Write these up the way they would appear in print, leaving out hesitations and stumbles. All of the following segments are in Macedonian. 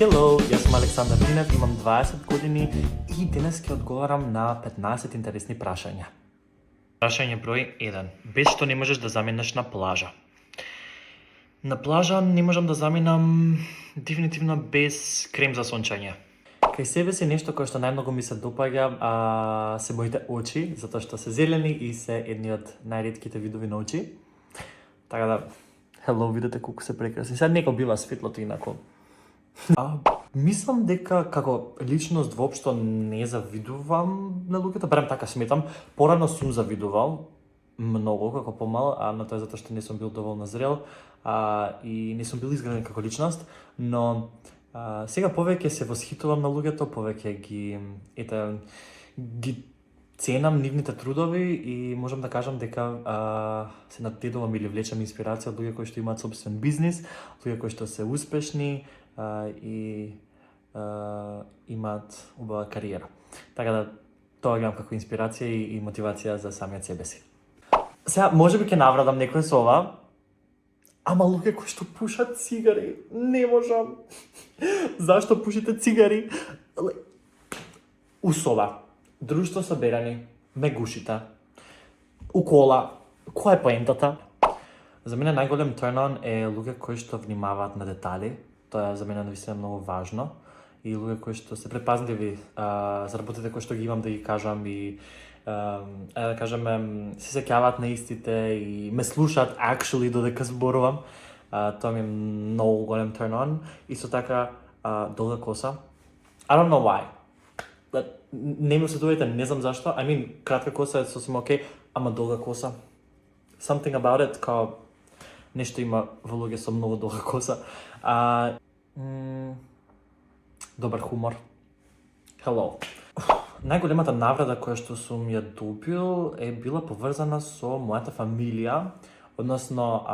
Hello, јас сум Александар Минев, имам 20 години и денес ќе одговарам на 15 интересни прашања. Прашање број 1. Без што не можеш да заминеш на плажа? На плажа не можам да заминам дефинитивно без крем за сончање. Кај себе си нешто кое што најмногу ми се допаѓа се моите очи, затоа што се зелени и се едни од најретките видови на очи. Така да, hello, видите колку се прекрасни. Сега нека бива светлото инако. Мислам дека како личност воопшто не завидувам на луѓето, барем така сметам. Порано сум завидувал многу како помал, но тоа е затоа што не сум бил доволно зрел и не сум бил изграден како личност, но сега повеќе се восхитувам на луѓето, повеќе ги ценам нивните трудови и можам да кажам дека се надтедувам или влечам инспирација од луѓе кои што имаат собствен бизнис, луѓе кои што се успешни и имаат убава кариера. Така да тоа гледам како инспирација и мотивација за самиот себе си. Сега можеби ќе наврадам некој со ова, ама луѓе кои што пушат цигари, не можам. Зашто пушите цигари? Усова, друштво соберани, ме гушите, у кола, која е поентата? За мене најголем turn on е луѓе кои што внимаваат на детали. Тоа за мене навистина многу важно. И луѓе кои што се предпазливи за работите кои што ги имам да ги кажам и да кажеме се сеќаваат на истите и ме слушаат actually додека зборувам. Тоа ми е многу голем turn on. Исто така долга коса. I don't know why. Не ми осетувате, не знам зашто. I mean, кратка коса е сосем окей, ама долга коса. Something about it, као нешто има во луѓе со многу долга коса. Добар хумор. Hello. Најголемата наврада која што сум ја добил е била поврзана со мојата фамилија, односно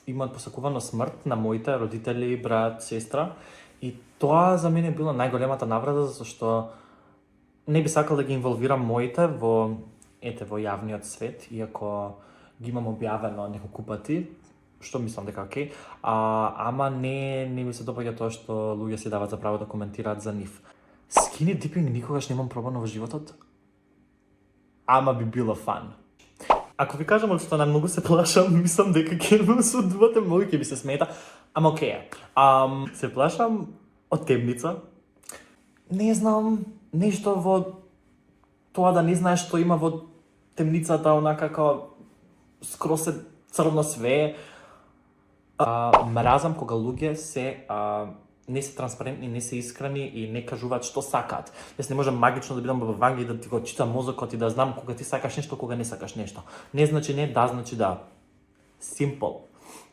имаат посакувано смрт на моите родители, брат, сестра, и тоа за мене била најголемата наврада, зашто не би сакал да ги инволвирам моите во јавниот свет, иако ги имам објавено неколку пати, што мислам дека окей, ама не ми се допаѓа тоа што луѓе си дават за право да коментираат за нив. Skinny dipping никогаш немам пробано во животот, ама би било фан. Ако ви кажам од што најмногу се плашам, мислам дека ќе ме осудувате, многу ќе ви се смета, ама окей. Се плашам од темница. Не знам, нешто во тоа да не знаеш што има во темницата, онака како скрос е црно све. Мразам кога луѓе не се транспарентни, не се искрени и не кажуваат што сакаат. Јас не можам магично да бидам во ванга и да ти го читам мозокот и да знам кога ти сакаш нешто, кога не сакаш нешто. Не значи не, да значи да. Simple.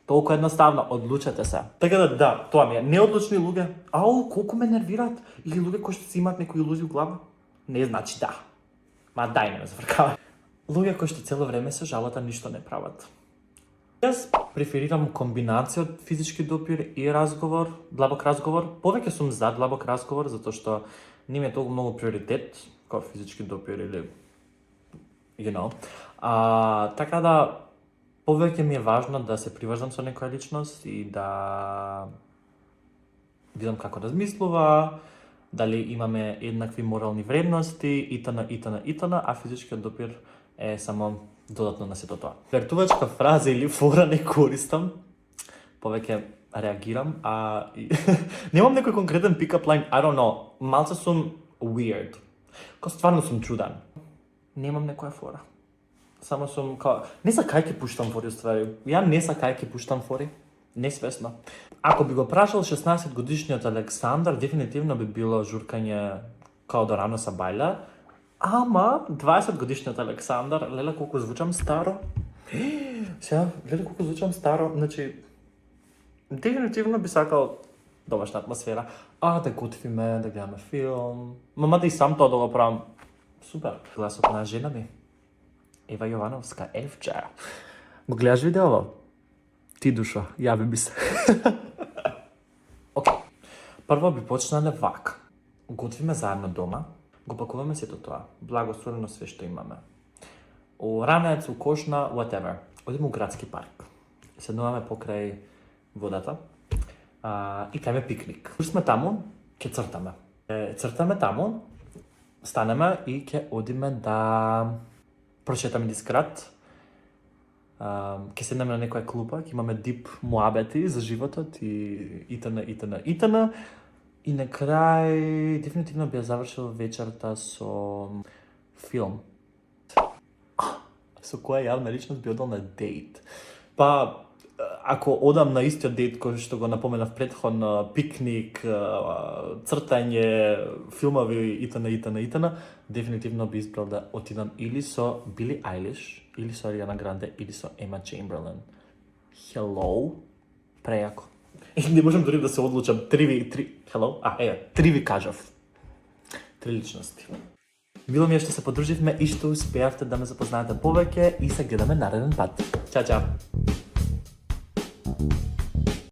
Толку едноставно, одлучете се. Така да, тоа ми е. Неодлучни луѓе, колку ме нервираат, или луѓе кои што си имаат некои илузии во глава, не значи да. Ма дај не ме завркава. Луѓе кои што цело време се жалат, а ништо не прават. Јас преферирам комбинација од физички допир и разговор, длабок разговор. Повеќе сум за длабок разговор, затоа што не ми е толку многу приоритет, како физички допир или, така да, повеќе ми е важно да се приврзам со некоја личност и да видам како размислува, дали имаме еднакви морални вредности, итн, а физичкиот допир е само додатно на сето тоа. Вертувачка фраза или фора не користам, повеќе реагирам, немам некој конкретен pick-up line, I don't know, малце сум weird, стварно сум чуден. Немам некоја фора, само сум не сакај ќе пуштам фори уствари, ја не сакај ќе пуштам фори, несвесно. Ако би го прашал 16 годишниот Александар, дефинитивно би било журкање као до рано са бајле, ама 20 годишниот Александар, леле колку звучам старо. Сега, леле колку звучам старо, значи дефинитивно би сакал домашна атмосфера, да готвиме, да гледаме филм, мама да и сам тоа да го правам. Супер. Гласот на жена ми, Ева Јовановска, Евче. Го гледаш видеово? Ти душо, јави би се. Окей. Прво би почнале вака. Готвиме заедно дома, го пакуваме сето тоа, благословено све што имаме. У Ранец, у Кошна, whatever. Одиме у градски парк. Седнуваме покрај водата и правиме пикник. Уште сме таму, ќе цртаме. Цртаме таму, станеме и ќе одиме да прочитаме дискрат. Ќе седнеме на некоја клупа, ќе имаме дип муабети за животот и итн. И на крај дефинитивно би ја завршил вечерта со филм. Со која јавна личност би одел на дејт? Па, ако одам на истиот дејт кој што го напоменав претходно, пикник, цртање, филмови итн, дефинитивно би избрал да отидам или со Били Айлиш, или со Ариана Гранде, или со Ема Чемберлен. Hello? Прејако. И не можам дори да се одлучам. Три ви кажав. 3 личности. Мило ми е што се подруживме и што успеавте да ме запознаете повеќе и се гледаме нареден пат. Чао, чао!